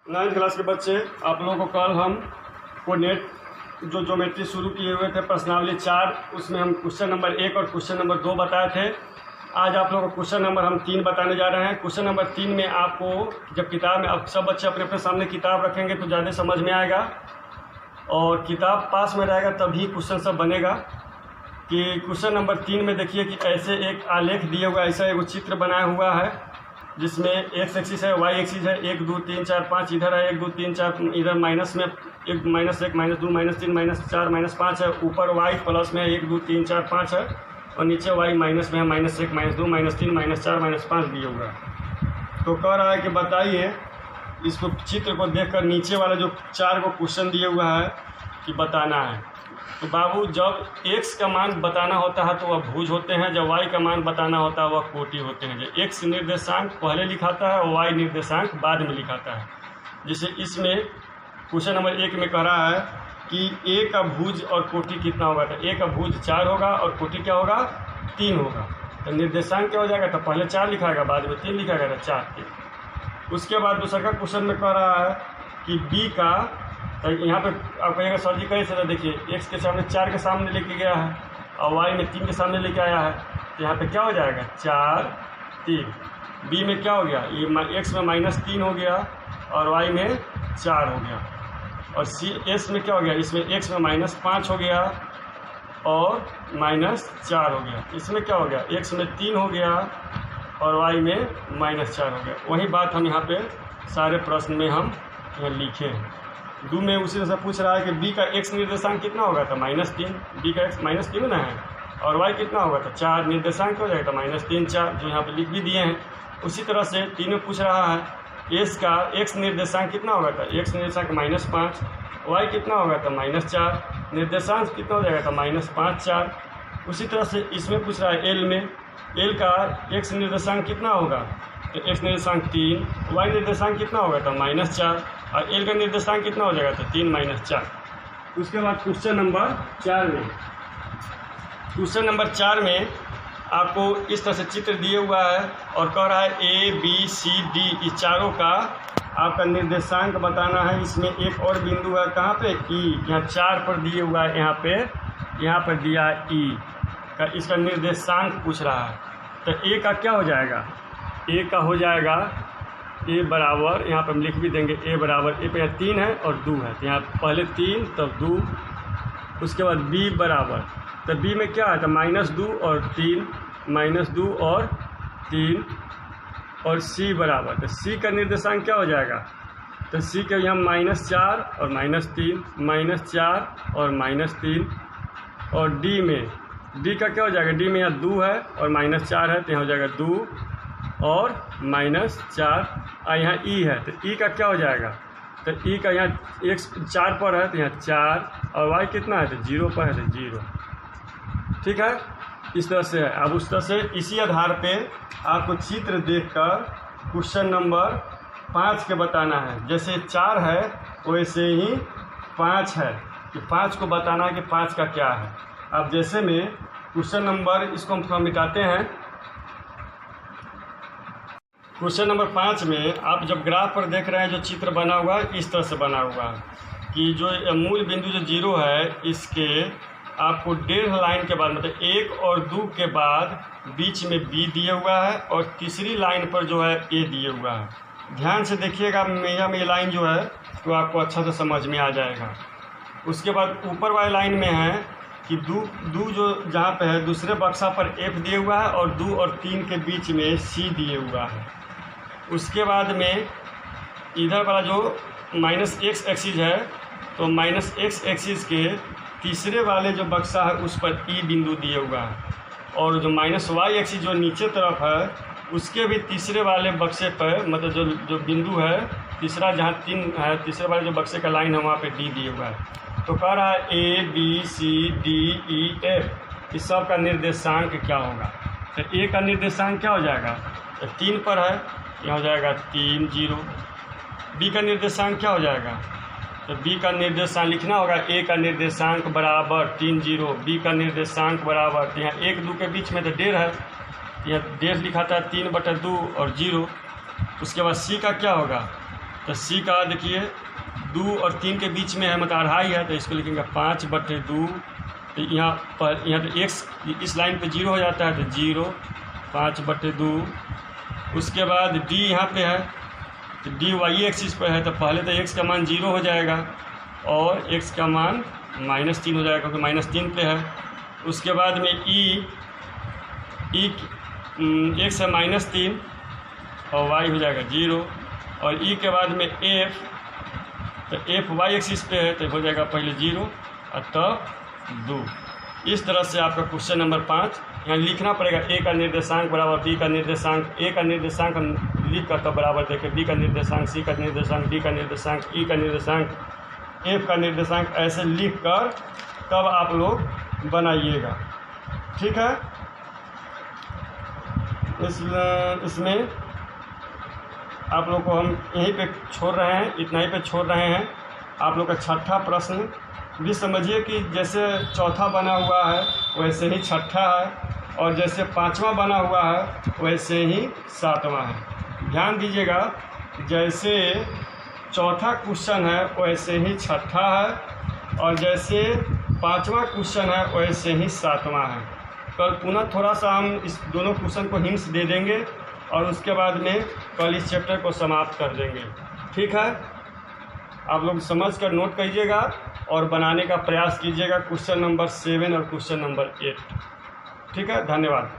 9th class के बच्चे, आप लोगों को कल हम कोऑर्डिनेट जो ज्योमेट्री शुरू किए हुए थे प्रश्नावली 4, उसमें हम क्वेश्चन नंबर 1 और क्वेश्चन नंबर 2 बताए थे। आज आप लोगों को क्वेश्चन नंबर हम 3 बताने जा रहे हैं। क्वेश्चन नंबर 3 में आपको जब किताब में, अब सब बच्चे अपने अपने सामने किताब रखेंगे तो ज़्यादा समझ में आएगा, और किताब पास में रहेगा तभी क्वेश्चन सब बनेगा। कि क्वेश्चन नंबर 3 में देखिए कि ऐसे एक आलेख दिया हुआ, ऐसा एक चित्र बनाया हुआ है जिसमें एक्स एक्सिस है, वाई एक्सिस है, 1 2 3 4 5 इधर है, 1 2 3 4 इधर माइनस में, -1 -1 -2 -3 -4 -5 है, ऊपर वाई प्लस में 1 2 3 4 5 है, और नीचे वाई माइनस में है, -1 -2 -3 -4 -5 दिया हुआ है। तो कह रहा है कि बताइए, इसको चित्र को देखकर नीचे वाला जो 4 को क्वेश्चन दिया हुआ है कि बताना है। तो बाबू, जब x का मान बताना होता है तो वह भुज होते हैं, जब y का मान बताना होता है वह कोटि होते हैं। जो x निर्देशांक पहले लिखाता है और y निर्देशांक बाद में लिखाता है। जैसे इसमें क्वेश्चन नंबर 1 में कह रहा है कि a का भुज और कोटि कितना होगा, तो a का भुज 4 होगा और कोटि क्या होगा, 3 होगा। तो निर्देशांक क्या हो जाएगा, तो पहले 4 लिखाएगा, बाद में 3 लिखाएगा, तो 4 3। उसके बाद दूसरा का क्वेश्चन में कह रहा है कि b का, तो यहाँ पे आप कहिएगा सर जी कैसे, तो देखिए x के सामने 4 के सामने लेके गया है और y में 3 के सामने लेके आया है, तो यहाँ पे क्या हो जाएगा 4 3। b में क्या हो गया, ये x में -3 हो गया और y में 4 हो गया, और s में क्या हो गया, इसमें x में -5 हो गया और -4 हो गया। इसमें क्या हो गया, x में 3 हो गया और y में -4 हो गया। वही बात हम यहाँ पे सारे प्रश्न में हम लिखे हैं। 2 में उसी तरह से पूछ रहा है कि b का x निर्देशांक कितना होगा, तो -3। b का x -3 ना है, और y कितना होगा, तो 4। निर्देशांक हो जाएगा तो -3 4, जो यहाँ पे लिख भी दिए हैं। उसी तरह से 3 में पूछ रहा है s का x निर्देशांक कितना होगा, तो x निर्देशांक -5, y कितना होगा, तो -4, निर्देशांक कितना हो जाएगा, तो -5 4। उसी तरह से इसमें पूछ रहा है l में, l का x निर्देशांक कितना होगा, तो x निर्देशांक 3, y निर्देशांक कितना होगा, तो -4, और l का निर्देशांक कितना हो जाएगा, तो 3 -4। उसके बाद क्वेश्चन नंबर 4 में आपको इस तरह से चित्र दिए हुआ है और कह रहा है a b c d इस चारों का आपका निर्देशांक बताना है। इसमें एक और बिंदु है, कहाँ पे, e, यहाँ 4 पर दिए हुआ है, यहाँ पर दिया है e का, इसका निर्देशांक पूछ रहा है। तो a का क्या हो जाएगा, a का हो जाएगा a बराबर, यहाँ पर हम लिख भी देंगे a बराबर, a पे यहाँ 3 है और 2 है, तो यहाँ पहले 3 तब 2। उसके बाद b बराबर, तो b में क्या है, तो -2 और 3, -2 और 3, और c बराबर, तो c का निर्देशांक क्या हो जाएगा, तो c के यहाँ -4 और -3, -4 और -3, और d में, d का क्या हो जाएगा, d में यहाँ 2 है और -4 है, तो यहाँ हो जाएगा 2 और -4, और यहाँ e है, तो e का क्या हो जाएगा, तो e का यहाँ x 4 पर है तो यहाँ 4, और y कितना है, तो 0 पर है, तो 0। ठीक है, इस तरह से है। अब उस तरह से इसी आधार पे आपको चित्र देखकर क्वेश्चन नंबर 5 के बताना है। जैसे 4 है वैसे ही 5 है, कि 5 को बताना है कि 5 का क्या है। अब जैसे में क्वेश्चन नंबर, इसको हम थोड़ा मिटाते हैं। क्वेश्चन नंबर 5 में आप जब ग्राफ पर देख रहे हैं, जो चित्र बना हुआ है इस तरह से बना हुआ है कि जो मूल बिंदु जो 0 है, इसके आपको 1.5 लाइन के बाद, मतलब 1 और 2 के बाद बीच में b दिया हुआ है, और तीसरी लाइन पर जो है a दिया हुआ है। ध्यान से देखिएगा, मेजा में ये लाइन जो है तो आपको अच्छा से समझ में आ जाएगा। उसके बाद ऊपर वाली लाइन में है कि 2 जो जहाँ पे है दूसरे बक्सा पर f दिया हुआ है, और 2 और 3 के बीच में c दिए हुआ है। उसके बाद में इधर वाला जो -x एक्सिस है, तो -x एक्सिस के तीसरे वाले जो बक्सा है उस पर e बिंदु दिया हुआ है, और जो -y एक्सिस जो नीचे तरफ है उसके भी तीसरे वाले बक्से पर, मतलब जो बिंदु है तीसरा, जहाँ 3 है, तीसरे वाले जो बक्से का लाइन है वहाँ पे d दिया हुआ है। तो कह रहा है a b c d e f, इस सब का निर्देशांक क्या होगा। तो a का निर्देशांक क्या हो जाएगा, तो 3 पर है, यहाँ हो जाएगा 3 0। b का निर्देशांक क्या हो जाएगा, तो b का निर्देशांक लिखना होगा, a का निर्देशांक बराबर 3 0, b का निर्देशांक बराबर, तो यहाँ 1 2 के बीच में तो 1.5 है, यह 1.5 लिखाता है 3/2 और 0। उसके बाद c का क्या होगा, तो सी का देखिए 2 और 3 के बीच में है, मतलब अढ़ाई है, तो इसको लिखेंगे 5/2। तो यहाँ तो एक्स इस लाइन पे 0 हो जाता है, तो 0 5/2। उसके बाद डी यहाँ पे है, तो डी वाई एक्सिस पर है, तो पहले तो एक्स का मान 0 हो जाएगा और एक्स का मान -3 हो जाएगा क्योंकि -3 पे है। उसके बाद में ई एक्स है -3 और वाई हो जाएगा 0, और ई के बाद में एफ, तो एफ वाई एक्सिस पे है तो हो जाएगा पहले 0 और तब 2। इस तरह से आपका क्वेश्चन नंबर 5 यहाँ लिखना पड़ेगा। ए का निर्देशांक बराबर बी का निर्देशांक, ए का निर्देशांक लिख कर तब बराबर देखें बी का निर्देशांक, सी का निर्देशांक, डी का निर्देशांक, ई का निर्देशांक, एफ का निर्देशांक, ऐसे लिख कर तब आप लोग बनाइएगा। ठीक है, इसमें आप लोग को हम यहीं पे छोड़ रहे हैं, इतना ही पे छोड़ रहे हैं। आप लोग का छठा प्रश्न भी समझिए कि जैसे चौथा बना हुआ है वैसे ही छठा है, और जैसे पांचवा बना हुआ है वैसे ही सातवां है। ध्यान दीजिएगा, जैसे चौथा क्वेश्चन है वैसे ही छठा है, और जैसे पांचवा क्वेश्चन है वैसे ही सातवां है। कल पुनः थोड़ा सा हम इस दोनों क्वेश्चन को हिंट्स दे देंगे और उसके बाद में कल इस चैप्टर को समाप्त कर देंगे। ठीक है, आप लोग समझ कर नोट कीजिएगा और बनाने का प्रयास कीजिएगा क्वेश्चन नंबर 7 और क्वेश्चन नंबर 8। ठीक है, धन्यवाद।